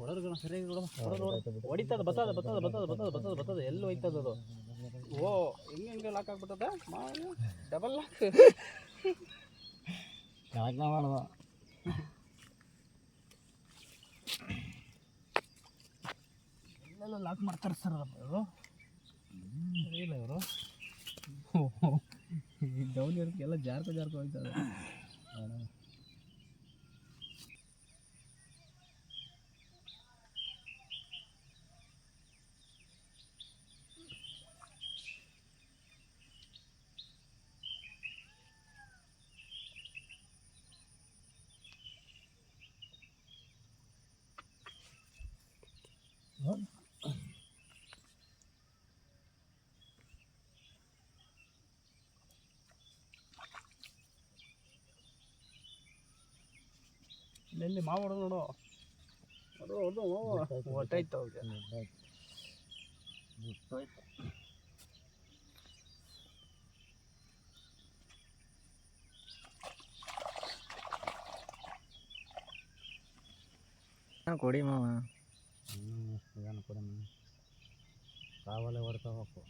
ಹೊಡೋರ್ಗಣ ಸರಿಯಾಗಿ ಹೊಡಿತದ ಬರ್ತದ ಎಲ್ಲಿ ಹೋಯ್ತದ ಅದು. ಓ ಹಿಂಗೆ ಲಾಕ್ ಆಗ್ಬಿಟ್ಟದ ಡಬಲ್ ಲಾಕ್ ಮಾಡುವ ಎಲ್ಲೆಲ್ಲ ಲಾಕ್ ಮಾಡ್ತಾರೆ ಸರ್ ಇವರು ಇಲ್ಲ ಇವರು ಡೌನ್ ಇರೋಕ್ಕೆ ಎಲ್ಲ ಜಾರ್ಕೊ ಹೋಯ್ತದೆ. ಇಲ್ಲಿ ಮಾವು ಹೊಡೆದು ನೋಡು ಹೊಟ್ಟಾಯ್ತು ಅವ್ರಿಗೆ. ಕೊಡಿ ಮಾವ ಕೊಡಿ ಕಾವಲೆ ಹೊಡ್ತಾ ಹೋಗು